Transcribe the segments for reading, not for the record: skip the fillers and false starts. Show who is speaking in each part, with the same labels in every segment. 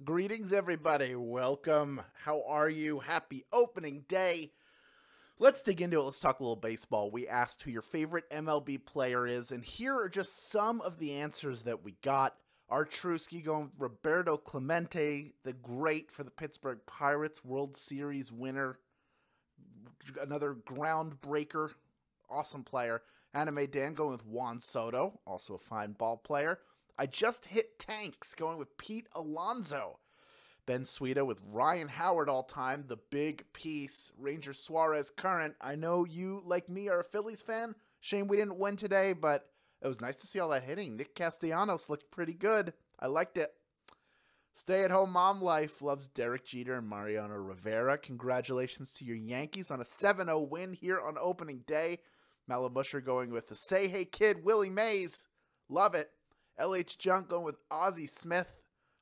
Speaker 1: Greetings, everybody. Welcome. How are you? Happy opening day. Let's dig into it. Let's talk a little baseball. We asked who your favorite MLB player is, and here are just some of the answers that we got. Artrusky going with Roberto Clemente, the great for the Pittsburgh Pirates, World Series winner, another groundbreaker, awesome player. Anime Dan going with Juan Soto, also a fine ball player. I just hit tanks going with Pete Alonso. Ben Sweeta with Ryan Howard all-time, the big piece. Ranger Suarez current. I know you, like me, are a Phillies fan. Shame we didn't win today, but it was nice to see all that hitting. Nick Castellanos looked pretty good. I liked it. Stay-at-home mom life loves Derek Jeter and Mariano Rivera. Congratulations to your Yankees on a 7-0 win here on opening day. Malamusher going with the Say Hey Kid, Willie Mays. Love it. LH Junk going with Ozzie Smith.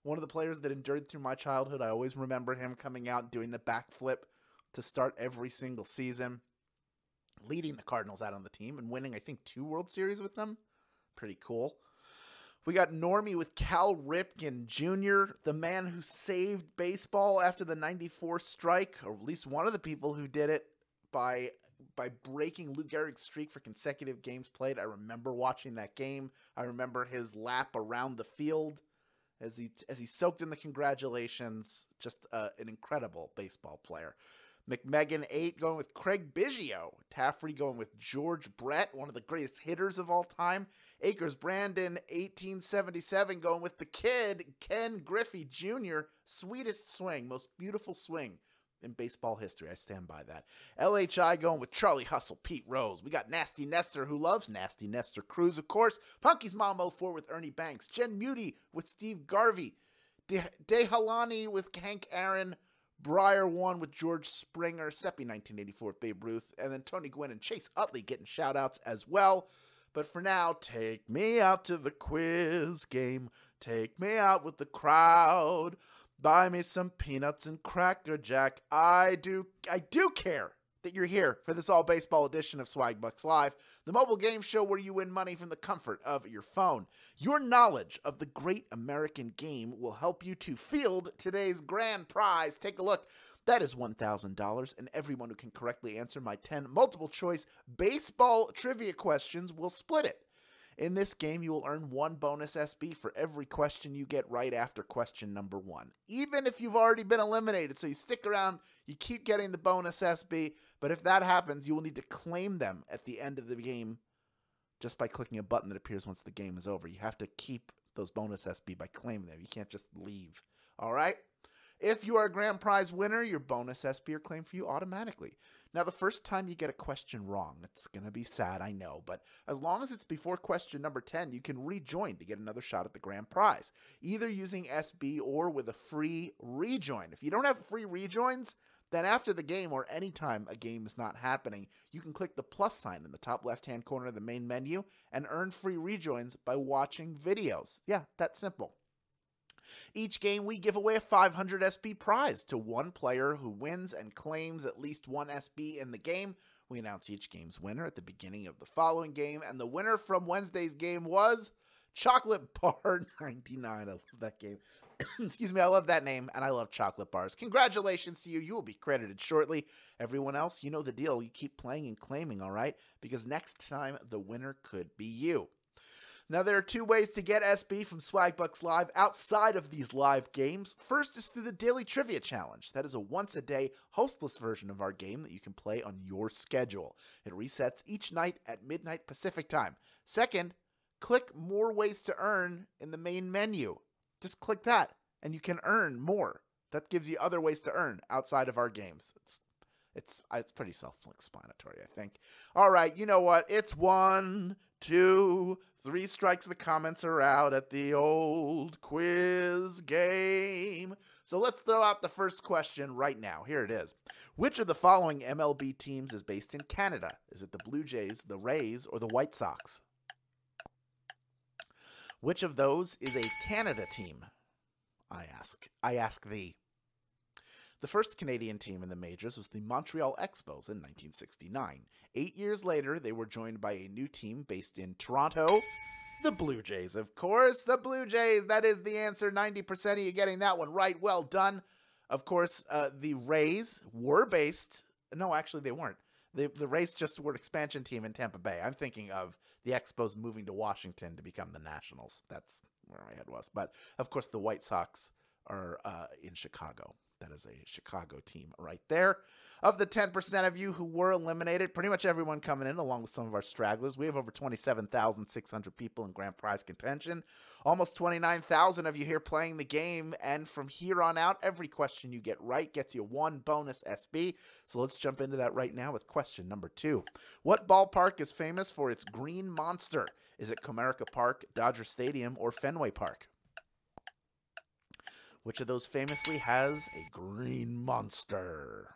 Speaker 1: One of the players that endured through my childhood. I always remember him coming out and doing the backflip to start every single season. Leading the Cardinals out on the team and winning, I think, 2 World Series with them. Pretty cool. We got Normie with Cal Ripken Jr., the man who saved baseball after the '94 strike, or at least one of the people who did it by breaking Lou Gehrig's streak for consecutive games played. I remember watching that game. I remember his lap around the field as he soaked in the congratulations. Just an incredible baseball player. McMegan 8 going with Craig Biggio. Taffrey going with George Brett, one of the greatest hitters of all time. Akers Brandon 1877 going with the kid, Ken Griffey Jr. Sweetest swing, most beautiful swing in baseball history. I stand by that. LHI going with Charlie Hustle, Pete Rose. We got Nasty Nestor, who loves Nasty Nestor Cruz, of course. Punky's Mom 04 with Ernie Banks. Jen Muty with Steve Garvey. Dehalani with Hank Aaron. Breyer 1 with George Springer. Seppi 1984 with Babe Ruth. And then Tony Gwynn and Chase Utley getting shout-outs as well. But for now, take me out to the quiz game. Take me out with the crowd. Buy me some peanuts and Cracker Jack. I do care that you're here for this all-baseball edition of Swagbucks Live, the mobile game show where you win money from the comfort of your phone. Your knowledge of the great American game will help you to field today's grand prize. Take a look. That is $1,000, and everyone who can correctly answer my 10 multiple-choice baseball trivia questions will split it. In this game, you will earn 1 bonus SB for every question you get right after question number 1. Even if you've already been eliminated, so you stick around, you keep getting the bonus SB, but if that happens, you will need to claim them at the end of the game just by clicking a button that appears once the game is over. You have to keep those bonus SB by claiming them. You can't just leave. All right? If you are a grand prize winner, your bonus SB are claimed for you automatically. Now, the first time you get a question wrong, it's going to be sad, I know, but as long as it's before question number 10, you can rejoin to get another shot at the grand prize, either using SB or with a free rejoin. If you don't have free rejoins, then after the game or anytime a game is not happening, you can click the plus sign in the top left-hand corner of the main menu and earn free rejoins by watching videos. Yeah, that's simple. Each game, we give away a 500 SB prize to one player who wins and claims at least 1 SB in the game. We announce each game's winner at the beginning of the following game, and the winner from Wednesday's game was Chocolate Bar 99. I love that game. Excuse me, I love that name, and I love chocolate bars. Congratulations to you. You will be credited shortly. Everyone else, you know the deal. You keep playing and claiming, all right? Because next time, the winner could be you. Now, there are 2 ways to get SB from Swagbucks Live outside of these live games. First is through the Daily Trivia Challenge. That is a once-a-day, hostless version of our game that you can play on your schedule. It resets each night at midnight Pacific time. Second, click More Ways to Earn in the main menu. Just click that, and you can earn more. That gives you other ways to earn outside of our games. It's pretty self-explanatory, I think. All right, you know what? It's 1, 2, 3 strikes. The comments are out at the old quiz game. So let's throw out the first question right now. Here it is. Which of the following MLB teams is based in Canada? Is it the Blue Jays, the Rays, or the White Sox? Which of those is a Canada team? I ask thee. The first Canadian team in the majors was the Montreal Expos in 1969. 8 years later, they were joined by a new team based in Toronto, The Blue Jays, of course. The Blue Jays. That is the answer. 90% of you getting that one right. Well done. Of course, the Rays were based. No, actually, they weren't. The Rays just were an expansion team in Tampa Bay. I'm thinking of the Expos moving to Washington to become the Nationals. That's where my head was. But, of course, the White Sox are in Chicago. That is a Chicago team right there. Of the 10% of you who were eliminated, pretty much everyone coming in, along with some of our stragglers. We have over 27,600 people in grand prize contention. Almost 29,000 of you here playing the game. And from here on out, every question you get right gets you one bonus SB. So let's jump into that right now with question number 2. What ballpark is famous for its green monster? Is it Comerica Park, Dodger Stadium, or Fenway Park? Which of those famously has a green monster?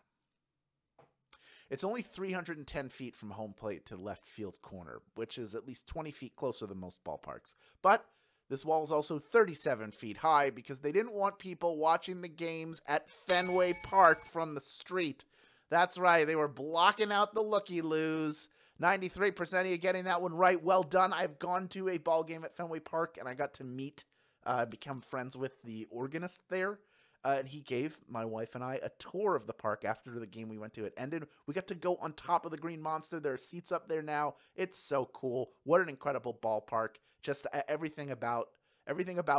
Speaker 1: It's only 310 feet from home plate to left field corner, which is at least 20 feet closer than most ballparks. But this wall is also 37 feet high because they didn't want people watching the games at Fenway Park from the street. That's right, they were blocking out the looky-loos. 93% of you getting that one right. Well done. I've gone to a ball game at Fenway Park, and I got to become friends with the organist there. And he gave my wife and I a tour of the park after the game we went to. It ended. We got to go on top of the green monster. There are seats up there now. It's so cool. What an incredible ballpark. Just everything about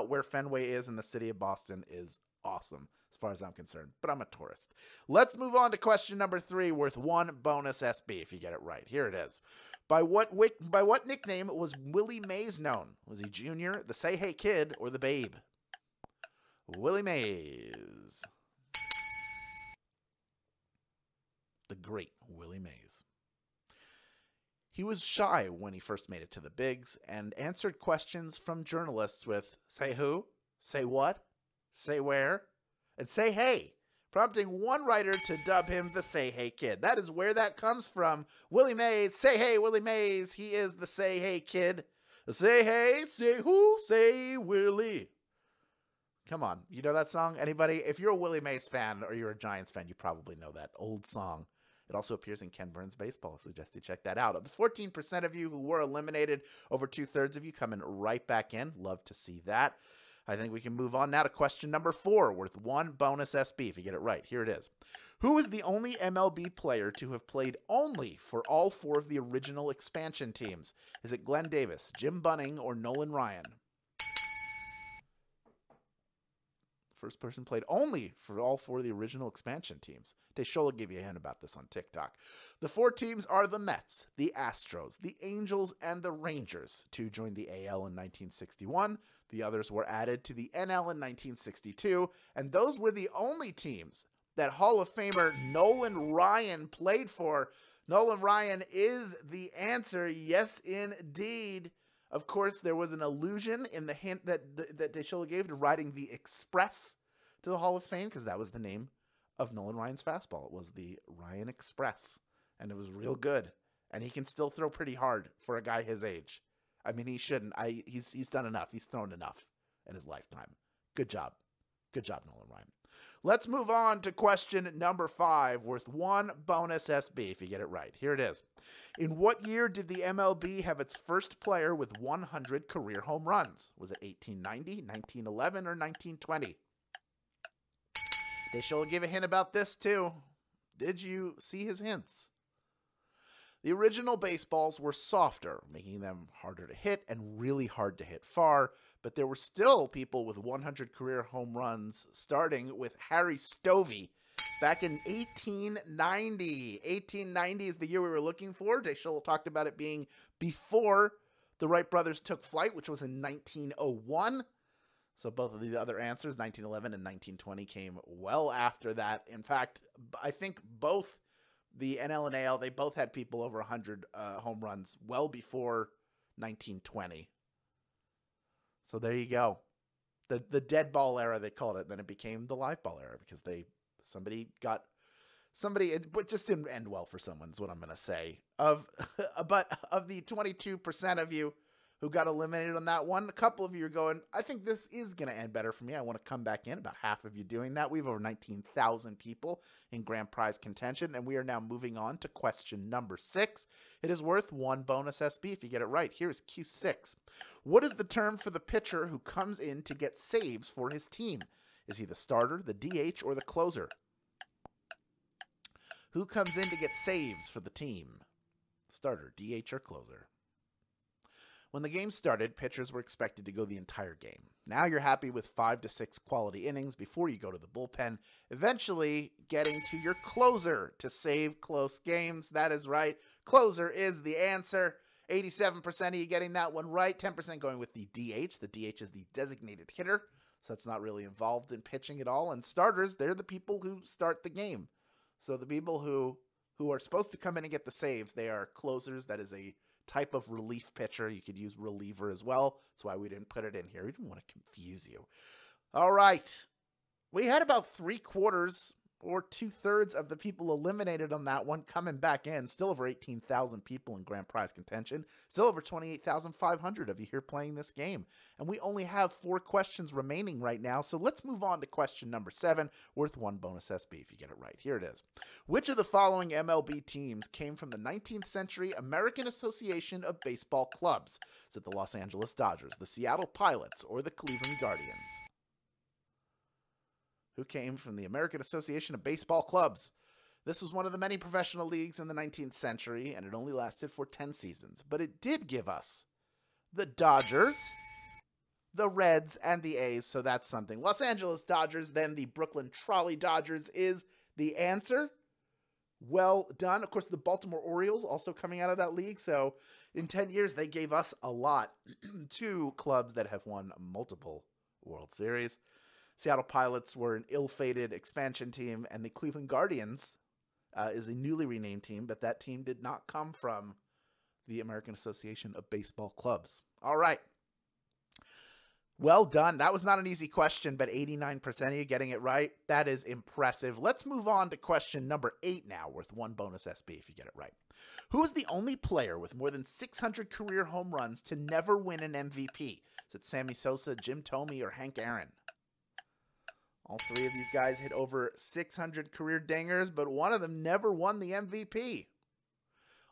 Speaker 1: where Fenway is in the city of Boston is awesome as far as I'm concerned. But I'm a tourist. Let's move on to question number 3, worth one bonus SB if you get it right. Here it is. By what nickname was Willie Mays known? Was he Junior, the Say Hey Kid, or the Babe? Willie Mays. The great Willie Mays. He was shy when he first made it to the bigs and answered questions from journalists with say who, say what, say where, and say hey, prompting one writer to dub him the Say Hey Kid. That is where that comes from. Willie Mays, say hey, Willie Mays. He is the Say Hey Kid. Say hey, say who, say Willie. Come on, you know that song? Anybody? If you're a Willie Mays fan or you're a Giants fan, you probably know that old song. It also appears in Ken Burns' Baseball. I suggest you check that out. Of the 14% of you who were eliminated, over 2/3 of you coming right back in. Love to see that. I think we can move on now to question number 4, worth one bonus SB if you get it right. Here it is. Who is the only MLB player to have played only for all 4 of the original expansion teams? Is it Glenn Davis, Jim Bunning, or Nolan Ryan? First person played only for all 4 of the original expansion teams. Deshola gave you a hint about this on TikTok. The 4 teams are the Mets, the Astros, the Angels, and the Rangers. 2 joined the AL in 1961. The others were added to the NL in 1962. And those were the only teams that Hall of Famer Nolan Ryan played for. Nolan Ryan is the answer. Yes, indeed. Of course, there was an allusion in the hint that Deshola gave to riding the Express to the Hall of Fame, because that was the name of Nolan Ryan's fastball. It was the Ryan Express, and it was real good. And he can still throw pretty hard for a guy his age. I mean, he shouldn't. He's done enough. He's thrown enough in his lifetime. Good job. Good job, Nolan Ryan. Let's move on to question number 5, worth one bonus SB if you get it right. Here it is. In what year did the MLB have its first player with 100 career home runs? Was it 1890, 1911, or 1920? Deshola gave a hint about this too. Did you see his hints? The original baseballs were softer, making them harder to hit and really hard to hit far, but there were still people with 100 career home runs, starting with Harry Stovey back in 1890. 1890 is the year we were looking for. Deshola talked about it being before the Wright brothers took flight, which was in 1901. So both of these other answers, 1911 and 1920, came well after that. In fact, I think both the NL and AL, they both had people over 100 home runs well before 1920. So there you go. The dead ball era, they called it. Then it became the live ball era because somebody, it just didn't end well for someone is what I'm going to say. But of the 22% of you who got eliminated on that one, a couple of you are going, I think this is going to end better for me. I want to come back in. About half of you doing that. We have over 19,000 people in grand prize contention, and we are now moving on to question number 6. It is worth one bonus SB if you get it right. Here's Q6. What is the term for the pitcher who comes in to get saves for his team? Is he the starter, the DH, or the closer? Who comes in to get saves for the team? Starter, DH, or closer? When the game started, pitchers were expected to go the entire game. Now you're happy with 5 to 6 quality innings before you go to the bullpen, eventually getting to your closer to save close games. That is right. Closer is the answer. 87% of you getting that one right. 10% going with the DH. The DH is the designated hitter, so that's not really involved in pitching at all. And starters, they're the people who start the game. So the people who are supposed to come in and get the saves, they are closers. That is a type of relief pitcher. You could use reliever as well. That's why we didn't put it in here. We didn't want to confuse you. All right. We had about 3/4 or 2/3 of the people eliminated on that one coming back in. Still over 18,000 people in grand prize contention. Still over 28,500 of you here playing this game. And we only have 4 questions remaining right now. So let's move on to question number 7, worth 1 bonus SB if you get it right. Here it is. Which of the following MLB teams came from the 19th century American Association of Baseball clubs? Is it the Los Angeles Dodgers, the Seattle Pilots, or the Cleveland Guardians? Who came from the American Association of Baseball clubs? This was one of the many professional leagues in the 19th century, and it only lasted for 10 seasons. But it did give us the Dodgers, the Reds, and the A's, so that's something. Los Angeles Dodgers, then the Brooklyn Trolley Dodgers is the answer. Well done. Of course, the Baltimore Orioles also coming out of that league, so in 10 years, they gave us a lot. 2 clubs that have won multiple World Series. Seattle Pilots were an ill-fated expansion team, and the Cleveland Guardians is a newly renamed team, but that team did not come from the American Association of Baseball clubs. All right. Well done. That was not an easy question, but 89% of you getting it right. That is impressive. Let's move on to question number 8 now, worth 1 bonus SB if you get it right. Who is the only player with more than 600 career home runs to never win an MVP? Is it Sammy Sosa, Jim Thome, or Hank Aaron? All 3 of these guys hit over 600 career dingers, but one of them never won the MVP.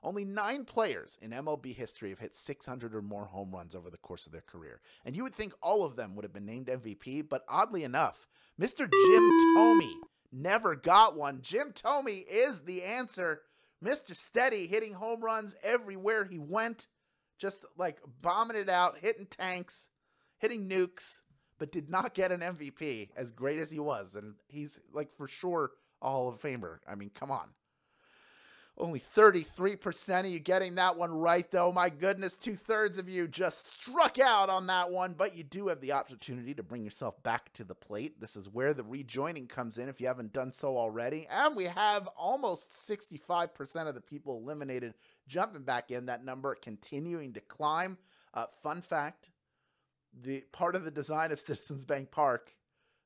Speaker 1: Only 9 players in MLB history have hit 600 or more home runs over the course of their career. And you would think all of them would have been named MVP, but oddly enough, Mr. Jim Thome never got one. Jim Thome is the answer. Mr. Steady, hitting home runs everywhere he went, just like bombing it out, hitting tanks, hitting nukes, but did not get an MVP, as great as he was. And he's, like, for sure a Hall of Famer. I mean, come on. Only 33% of you getting that one right, though. My goodness, 2/3 of you just struck out on that one, but you do have the opportunity to bring yourself back to the plate. This is where the rejoining comes in if you haven't done so already. And we have almost 65% of the people eliminated jumping back in. That number continuing to climb. Fun fact. The part of the design of Citizens Bank Park,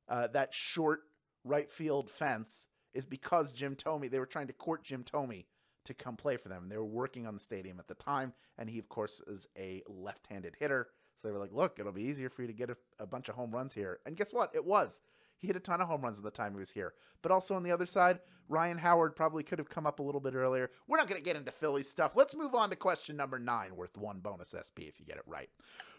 Speaker 1: that short right field fence, is because Jim Thome, they were trying to court Jim Thome to come play for them. And they were working on the stadium at the time. And he, of course, is a left-handed hitter. So they were like, look, it'll be easier for you to get a bunch of home runs here. And guess what? It was. He hit a ton of home runs at the time he was here. But also on the other side, Ryan Howard probably could have come up a little bit earlier. We're not going to get into Phillies stuff. Let's move on to question number 9, worth 1 bonus SB if you get it right.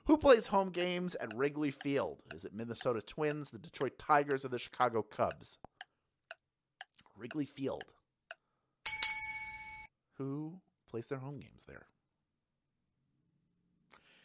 Speaker 1: Who plays home games at Wrigley Field? Is it Minnesota Twins, the Detroit Tigers, or the Chicago Cubs? Wrigley Field. Who plays their home games there?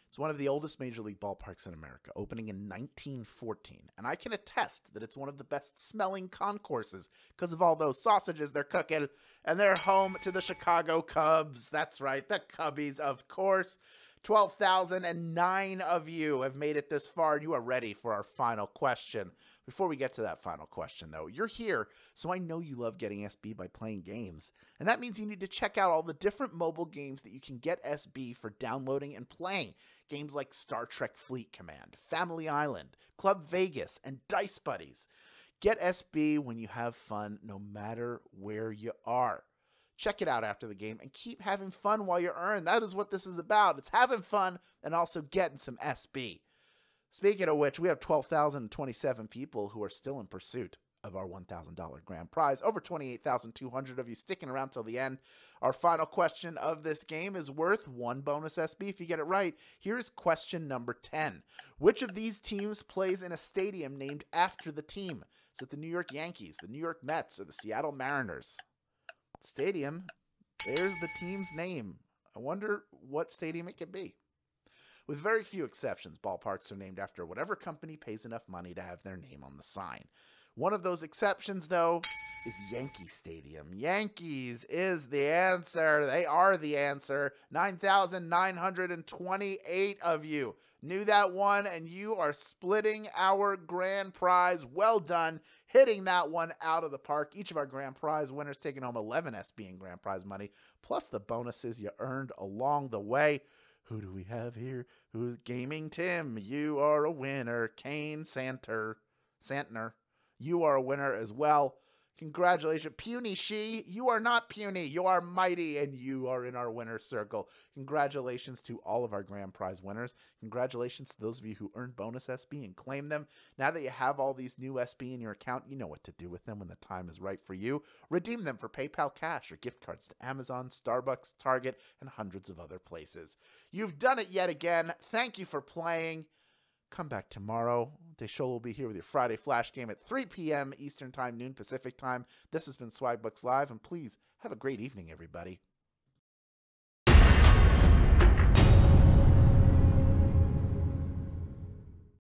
Speaker 1: It's one of the oldest major league ballparks in America, opening in 1914. And I can attest that it's one of the best smelling concourses because of all those sausages they're cooking. And they're home to the Chicago Cubs. That's right, the Cubbies, of course. 12,009 of you have made it this far. You are ready for our final question. Before we get to that final question, though, you're here, so I know you love getting SB by playing games. And that means you need to check out all the different mobile games that you can get SB for downloading and playing. Games like Star Trek Fleet Command, Family Island, Club Vegas, and Dice Buddies. Get SB when you have fun, no matter where you are. Check it out after the game and keep having fun while you earn. That is what this is about. It's having fun and also getting some SB. Speaking of which, we have 12,027 people who are still in pursuit of our $1,000 grand prize. Over 28,200 of you sticking around till the end. Our final question of this game is worth 1 bonus SB if you get it right. Here's question number 10. Which of these teams plays in a stadium named after the team? Is it the New York Yankees, the New York Mets, or the Seattle Mariners? Stadium, there's the team's name. I wonder what stadium it could be. With very few exceptions, ballparks are named after whatever company pays enough money to have their name on the sign. One of those exceptions, though, is Yankee Stadium. Yankees is the answer. They are the answer. 9,928 of you knew that one, and you are splitting our grand prize. Well done, hitting that one out of the park. Each of our grand prize winners taking home 11 SB in grand prize money, plus the bonuses you earned along the way. Who do we have here? Who's Gaming Tim? You are a winner. Kane Santner. You are a winner as well. Congratulations. Puny She, you are not puny. You are mighty, and you are in our winner's circle. Congratulations to all of our grand prize winners. Congratulations to those of you who earned bonus SB and claimed them. Now that you have all these new SB in your account, you know what to do with them when the time is right for you. Redeem them for PayPal cash or gift cards to Amazon, Starbucks, Target, and hundreds of other places. You've done it yet again. Thank you for playing. Come back tomorrow. Deshaul will be here with your Friday Flash game at 3 p.m. Eastern Time, noon Pacific Time. This has been Swagbucks Live, and please have a great evening, everybody.